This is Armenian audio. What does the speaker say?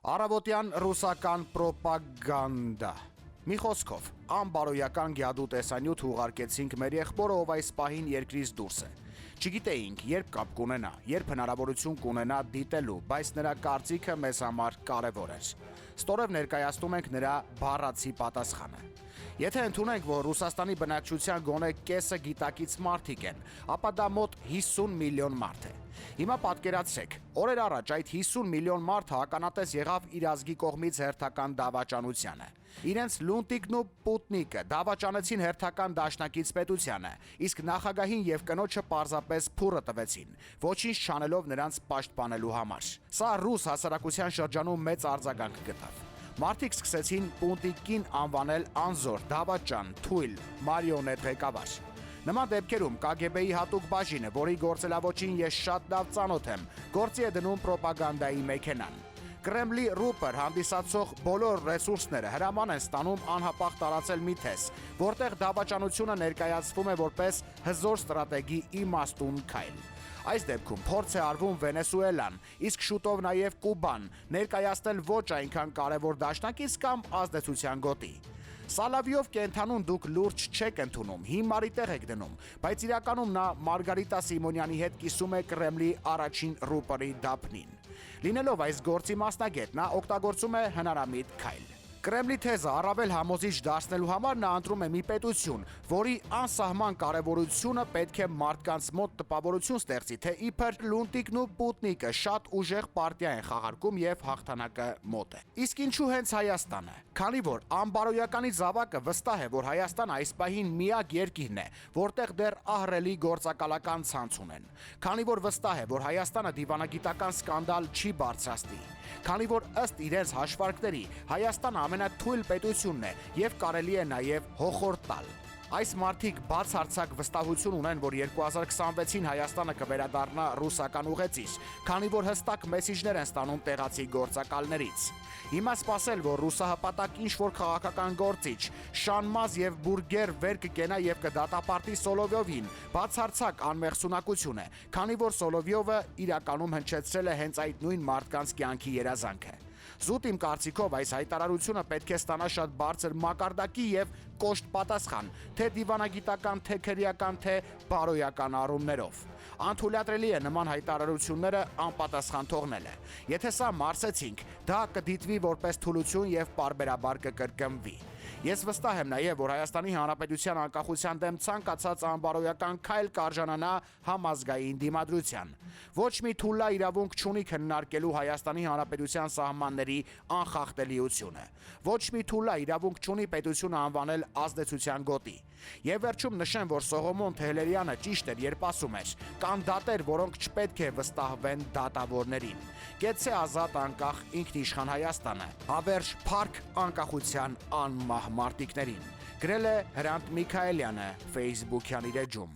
Առավոտյան ռուսական պրոպագանդա։ Մի խոսքով, անբարոյական գյադու տեսանյութ ուղարկեցինք մեր եղբորը, ով այս պահին երկրից դուրս է։ Չգիտեինք, երբ կապ կունենա, երբ հնարավորություն կունենա դիտելու, բայց նրա կարծիքը մեզ համար կարևոր էր։ Ստորև ներկայացնում ենք նրա բառացի պատասխանը։ Եթե ընդունենք, որ Ռուսաստանի բնակչության գոնե կեսը գիտակից մարդիկ են, ապա դա մոտ 50 միլիոն մարդ է։ Հիմա պատկերացրեք, օրեր առաջ այդ 50 միլիոն մարդը ականատես եղավ իր ազգի կողմից հերթական դավաճանությանը։ Իրենց Լունտիկն ու Պուտնիկը դավաճանեցին հերթական դաշնակից պետությանը, իսկ նախագահին եւ կնոջը պարզապես փուռը տվեցին, ոչինչ չանելով նրանց պաշտպանելու համար։ Սա ռուս հասարակության շրջանում մեծ արձագանք գտավ։ Մարդիկ սկսեցին Պուտնիկին անվանել անզոր, դավաճան, թույլ, մարիոնետ ղեկավար։ Նման դեպքերում KGB-ի հատուկ բաժինը, որի գործելավոճին ես շատ լավ ծանոթ եմ, գործի է դնում պրոպագանդայի մեքենան։ Կրեմլի ռուպեր հանդիսացող բոլոր ռեսուրսները հրաման են ստանում անհապաղ տարածել մի թես, որտեղ դավաճանությունը ներկայացվում է որպես հզոր ստրատեգի իմաստուն քայլ։ Այս դեպքում փորձ է արվում Վենեսուելան, իսկ շուտով նաև Կուբան ներկայացնել ոչ այնքան կարևոր դաշնակից կամ ազդեցության գոտի։ Սալավիով կենթանուն դուք լուրջ չեք ընդունում, հիմարի տեղ եք դնում, բայց իրականում նա Մարգարիտա Սիմոնյանի հետ կիսում է Կրեմլի առաջին ռուպերի դափնին։ Լինելով այս գործի մասնագետ, նա օգտագործում է հնարամիտ քայլ։ Կրեմլի թեզը առավել համոզիչ դարձնելու համար նա ընտրում է մի պետություն, որի անսահման կարևորությունը պետք է մարդկանց մոտ տպավորություն ստեղծի, թե իբր Լունտիկն ու Պուտնիկը շատ ուժեղ պարտիա են խաղարկում եւ հաղթանակը մոտ է։ Իսկ ինչու հենց Հայաստանը։ Քանի որ անբարոյականի զավակը վստահ է, որ Հայաստանը այս պահին միակ երկիրն է, որտեղ դեռ ահռելի գործակալական ցանց ունեն։ Քանի որ վստահ է, որ Հայաստանը դիվանագիտական սկանդալ չի բարձրացնի։ Քանի որ ըստ իրենց հաշվարկների Հայաստանը ամենաթույլ պետությունն է եւ կարելի է նաեւ հոխորտ տալ։ Այս մարդիկ բացարձակ վստահություն ունեն, որ 2026-ին Հայաստանը կվերադառնա ռուսական ուղեցից, քանի որ հստակ մեսիջներ են ստանում տեղացի գործակալներից։ Հիմա սպասել, որ ռուսահպատակ ինչ-որ քաղաքական գործիչ, Շանմազ եւ բուրգեր վեր կկենա եւ կդատապարտի Սոլովյովին, բացարձակ անմեղսունակություն է, քանի որ Սոլովյովը իրականում հնչեցրել է հենց այդ նույն մարդկանց կյանքի երազանքը։ Զուտ իմ կարծիքով այս հայտարարությունը պետք է ստանա շատ բարձր մակարդակի եւ կոշտ պատասխան, թե դիվանագիտական, թե քրեական, թե բարոյական առումներով։ Անթույլատրելի է նման հայտարարությունները անպատասխան թողնելը։ Եթե սա մարսեցինք, դա կդիտվի որպես թուլություն եւ պարբերաբար կկրկնվի։ Ես վստահ եմ նաև, որ Հայաստանի Հանրապետության անկախության դեմ ցանկացած անբարոյական քայլ կարժանանա համազգային դիմադրության։ Ոչ մի թուլա իրավունք չունի քննարկելու Հայաստանի Հանրապետության սահմանների անխախտելիությունը։ Ոչ մի թուլա իրավունք չունի պետությունը անվանել ազդեցության գոտի։ Եվ վերջում նշեմ, որ Սողոմոն Թեհլերյանը ճիշտ էր, երբ ասում էր. կան դատեր, որոնք չպետք է վստահվեն դատավորներին։ Գեցե ազատ անկախ ինքնիշխան Հայաստանը, հավերժ փառք անկախության անմահ մարտիկներին։ Գրել է Հրանտ Միքայելյանը Facebook-յան իր էջում։